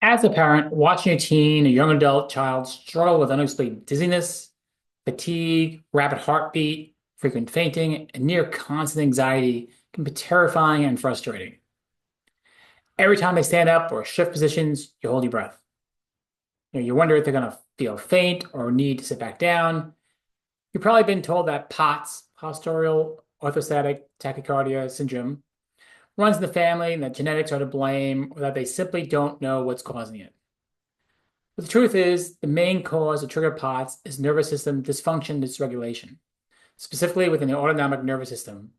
As a parent, watching a teen or young adult child struggle with unexplained dizziness, fatigue, rapid heartbeat, frequent fainting, and near constant anxiety can be terrifying and frustrating. Every time they stand up or shift positions, you hold your breath. You wonder if they're going to feel faint or need to sit back down. You've probably been told that POTS, postural orthostatic tachycardia syndrome, runs in the family and that genetics are to blame or that they simply don't know what's causing it. But the truth is, the main cause of trigger POTS is nervous system dysfunction and dysregulation, specifically within the autonomic nervous system,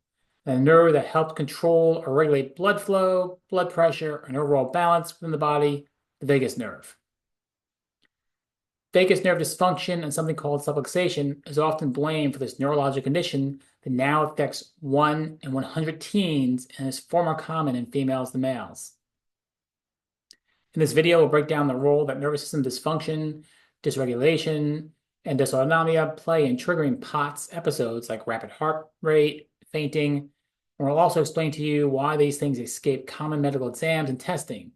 the nerve that helps control or regulate blood flow, blood pressure, and overall balance within the body, the vagus nerve. Vagus nerve dysfunction and something called subluxation is often blamed for this neurological condition that now affects 1 in 100 teens and is far more common in females than males. In this video, we'll break down the role that nervous system dysfunction, dysregulation, and dysautonomia play in triggering POTS episodes like rapid heart rate, fainting, and we'll also explain to you why these things escape common medical exams and testing.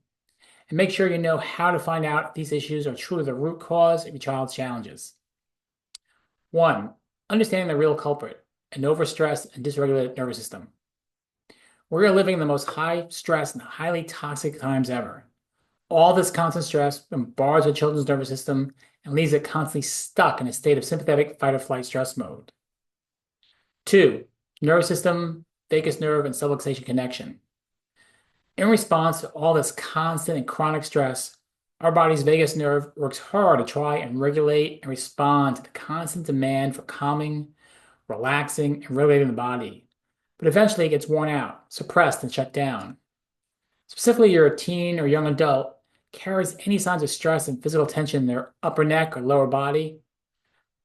And make sure you know how to find out if these issues are truly the root cause of your child's challenges. 1. Understanding the real culprit, an overstressed and dysregulated nervous system. We are living in the most high stress and highly toxic times ever. All this constant stress bombards the children's nervous system and leaves it constantly stuck in a state of sympathetic fight or flight stress mode. 2. Nervous system, vagus nerve, and subluxation connection. In response to all this constant and chronic stress, our body's vagus nerve works hard to try and regulate and respond to the constant demand for calming, relaxing, and regulating the body. But eventually it gets worn out, suppressed, and shut down. Specifically, you're a teen or young adult carries any signs of stress and physical tension in their upper neck or lower body,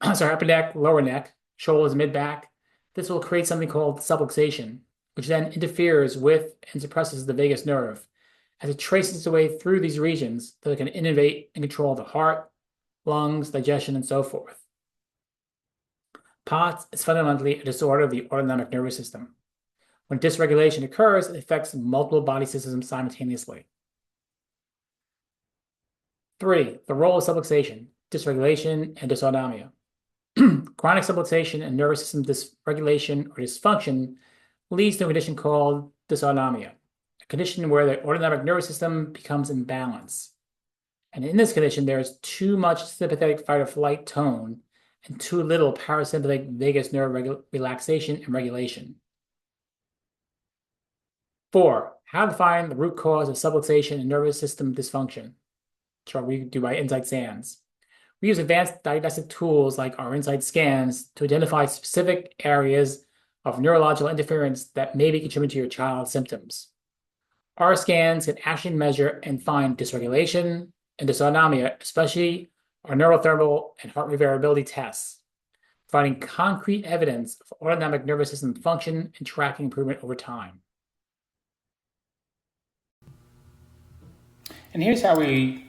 upper neck, lower neck, shoulders, mid back. This will create something called subluxation, which then interferes with and suppresses the vagus nerve as it traces its way through these regions so it can innervate and control the heart, lungs, digestion, and so forth. POTS is fundamentally a disorder of the autonomic nervous system. When dysregulation occurs, it affects multiple body systems simultaneously. 3. The role of subluxation, dysregulation, and dysautonomia. Chronic subluxation and nervous system dysregulation or dysfunction leads to a condition called dysautonomia, a condition where the autonomic nervous system becomes imbalanced. And in this condition, there is too much sympathetic fight or flight tone and too little parasympathetic vagus nerve relaxation and regulation. 4. How to find the root cause of subluxation and nervous system dysfunction, which we do by Insight scans. We use advanced diagnostic tools like our Insight scans to identify specific areas of neurological interference that may be contributing to your child's symptoms. Our scans can actually measure and find dysregulation and dysautonomia, especially our neurothermal and heart rate variability tests, providing concrete evidence of autonomic nervous system function and tracking improvement over time. And here's how we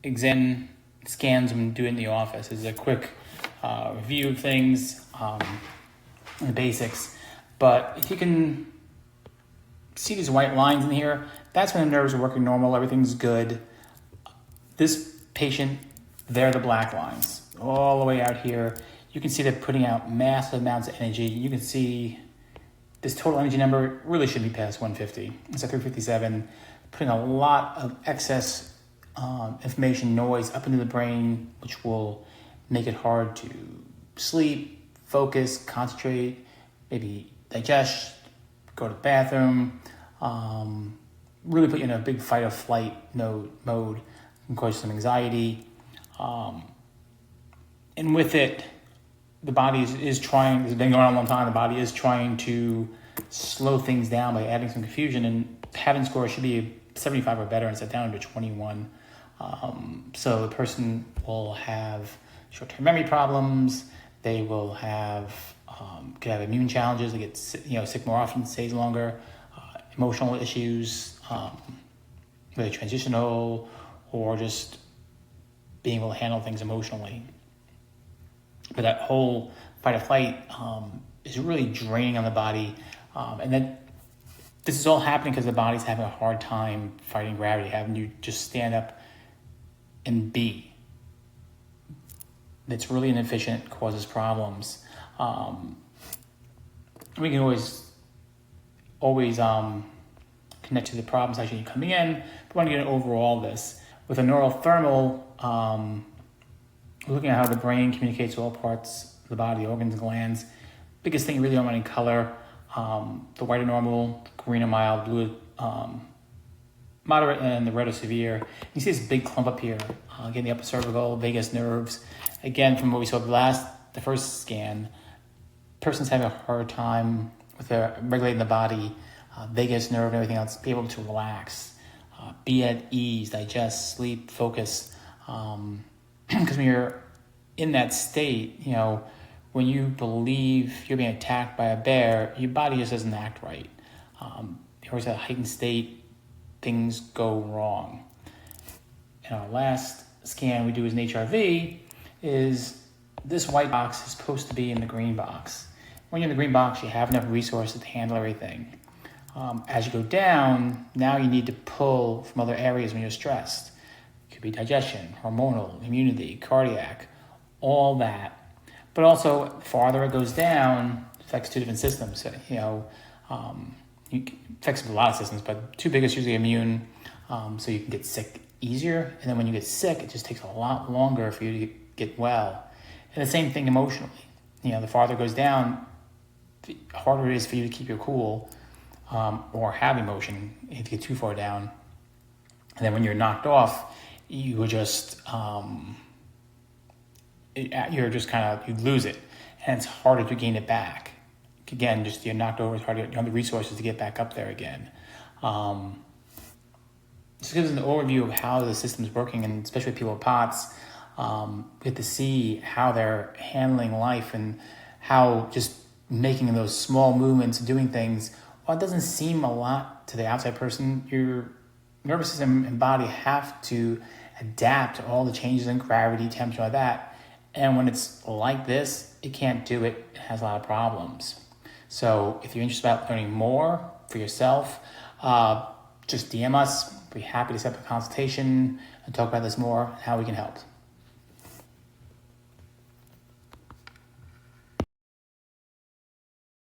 examine scans when we do it in the office. This is a quick review of things, the basics. But if you can see these white lines in here, that's when the nerves are working normal, everything's good. This patient, they're the black lines. All the way out here, you can see they're putting out massive amounts of energy. You can see this total energy number really should be past 150. It's at 357, putting a lot of excess information, noise up into the brain, which will make it hard to sleep, focus, concentrate, maybe digest, go to the bathroom, really put you in a big fight or flight mode, can cause some anxiety. And with it, the body is trying, this has been going on a long time, the body is trying to slow things down by adding some confusion, and pattern score should be 75 or better and set down to 21. So the person will have short-term memory problems, they will have, could have immune challenges, they get sick more often, stays longer, emotional issues, whether transitional or just being able to handle things emotionally. But that whole fight or flight is really draining on the body. And then this is all happening because the body's having a hard time fighting gravity, having you just stand up and B. That's really inefficient, causes problems. We can always connect to the problems actually coming in. But we want to get an overall this. With a neurothermal, we're looking at how the brain communicates to all parts of the body, organs and glands. Biggest thing you really don't want in color, the white are normal, green are mild, blue moderate, and the red are severe. You see this big clump up here, getting the upper cervical, vagus nerves. Again, from what we saw the first scan, person's having a hard time with regulating the body, vagus nerve and everything else, be able to relax, be at ease, digest, sleep, focus. Because when you're in that state, when you believe you're being attacked by a bear, your body just doesn't act right. You're always at a heightened state, things go wrong. And our last scan we do as an HRV is this white box is supposed to be in the green box. When you're in the green box, you have enough resources to handle everything. As you go down, now you need to pull from other areas when you're stressed. It could be digestion, hormonal, immunity, cardiac, all that. But also, farther it goes down, it affects two different systems. It affects a lot of systems, but two biggest usually immune, so you can get sick easier. And then when you get sick, it just takes a lot longer for you to get well. And the same thing emotionally. The farther it goes down, the harder it is for you to keep your cool or have emotion if you get too far down. And then when you're knocked off, you would just you lose it, and it's harder to gain it back. Again, just you're knocked over, it's harder. You don't have the resources to get back up there again. This gives an overview of how the system's working, and especially with people with POTS, we get to see how they're handling life and how just making those small movements, doing things, while it doesn't seem a lot to the outside person, your nervous system and body have to adapt to all the changes in gravity, temperature, like that. And when it's like this, it can't do it. It has a lot of problems. So if you're interested about learning more for yourself, just DM us. We'll be happy to set up a consultation and talk about this more, how we can help.